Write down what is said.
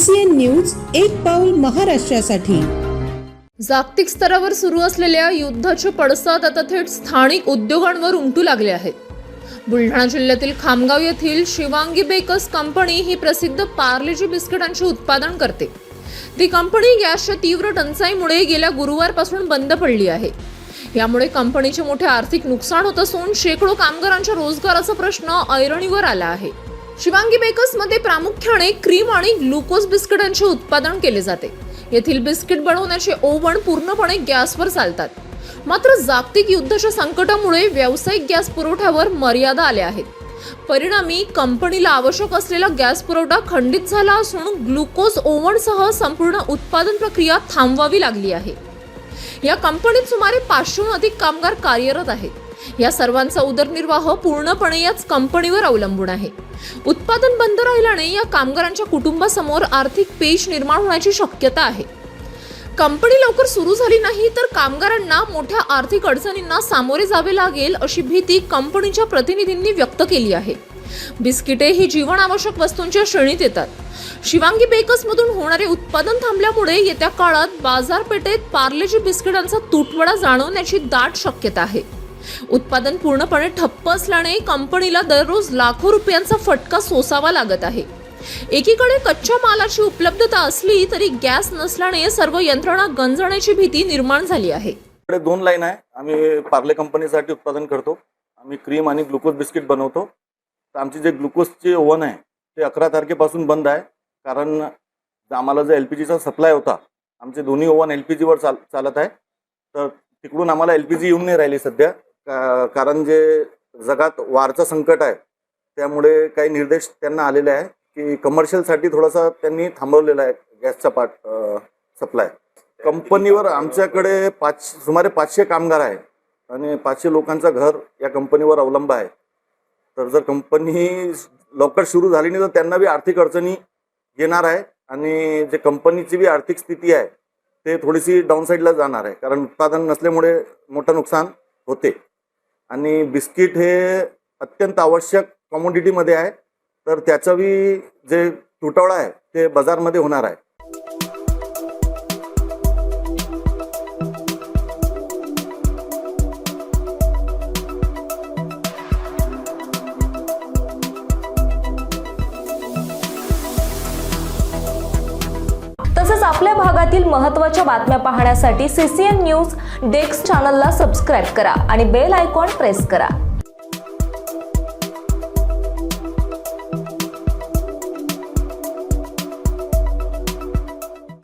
CCN news एक पाऊल महाराष्ट्रासाठी। जागतिक स्तरावर सुरू असलेल्या युद्धाचे पडसाद आता थेट स्थानिक उद्योगांवर उमटू लागले आहेत। बुलढाणा जिल्ह्यातील खामगाव येथील शिवांगी बेकर्स कंपनी ही प्रसिद्ध पार्लेजी बिस्किटांचे उत्पादन करते। ती कंपनी गॅसच्या तीव्र टंचाईमुळे गेल्या गुरुवारपासून बंद पडली आहे। यामुळे कंपनीचे मोठे आर्थिक नुकसान होत असून शेकडो कामगारांच्या रोजगाराचा प्रश्न ऐरणीवर आला आहे। शिवांगी बेकर्स मध्ये प्रामुख्याने क्रीम आणि ग्लुकोज बिस्किटांचे उत्पादन केले जाते। येथील बिस्किट बनवण्याचे ओव्हन पूर्णपणे गॅसवर चालतात। मात्र जागतिक युद्धाच्या संकटामुळे व्यावसायिक गॅस पुरवठ्यावर मर्यादा आल्या आहेत। परिणामी कंपनीला आवश्यक असलेला गॅस पुरवठा खंडित झाला असून ग्लुकोज ओव्हनसह संपूर्ण उत्पादन प्रक्रिया थांबवावी लागली आहे। या कंपनीत सुमारे 500हून अधिक कामगार कार्यरत आहेत। या सर्वांचा उदरनिर्वाह पूर्णपणे याच कंपनीवर अवलंबून आहे। उत्पादन बंद राहिल्याने या कामगारांच्या कुटुंबासमोर आर्थिक पेच निर्माण होण्याची शक्यता आहे। कंपनी लवकर सुरू झाली नाही तर कामगारांना मोठ्या आर्थिक अडचणींना सामोरे जावे लागेल अशी भीती कंपनीच्या प्रतिनिधींनी व्यक्त केली आहे। बिस्किटे ही जीवनावश्यक वस्तूंच्या श्रेणीत येतात। शिवांगी बेकर्स मधून होणारे उत्पादन थांबल्यामुळे येत्या काळात बाजारपेठेत पार्लेजी बिस्किटांचा तुटवडा जाणवण्याची दाट शक्यता आहे। उत्पादन पूर्णपणे ठप्प असल्याने कंपनीला दररोज लाखो रुपयांचा फटका सोसावा लागत आहे। एकीकडे कच्च्या मालाची उपलब्धता असली तरी गॅस नसल्याने सर्व यंत्रणा गंजण्याची भीती निर्माण झाली आहे। दोन लाईन आहे। आम्ही पार्ले कंपनीसाठी उत्पादन करतो। आम्ही क्रीम आणि ग्लुकोज बिस्किट बनवतो। तर आमची जे ग्लुकोजचे ओव्हन आहे ते 11 तारखेपासून बंद आहे, कारण आम्हाला जो LPGचा सप्लाय होता, आमचे दोन्ही ओव्हन LPG वर चालत आहे। तर तिकडून आम्हाला LPG येऊन नाही राहिली सध्या, कारण जे जगात वारचं संकट आहे त्यामुळे काही निर्देश त्यांना आलेले आहे की कमर्शियलसाठी थोडासा त्यांनी थांबवलेला आहे गॅसचा सप्लाय। कंपनीवर आमच्याकडे सुमारे 500 कामगार आहे आणि 500 लोकांचं घर या कंपनीवर अवलंब आहे। तर जर कंपनी लवकर सुरू झाली नाही तर त्यांना बी आर्थिक अडचणी येणार आहे आणि जे कंपनीची बी आर्थिक स्थिती आहे ते थोडीशी डाऊनसाईडला जाणार आहे, कारण उत्पादन नसल्यामुळे मोठं नुकसान होते। आणि बिस्किट हे अत्यंत आवश्यक कमोडिटीमध्ये आहे, तर त्याचा बी जे तुटवडा आहे ते बाजारमध्ये होणार आहे। तसेच आपल्या भागातील महत्त्वाच्या बातम्या पाहण्यासाठी CCN न्यूज डेस्क चॅनलला सबस्क्राइब करा आणि बेल आयकॉन प्रेस करा।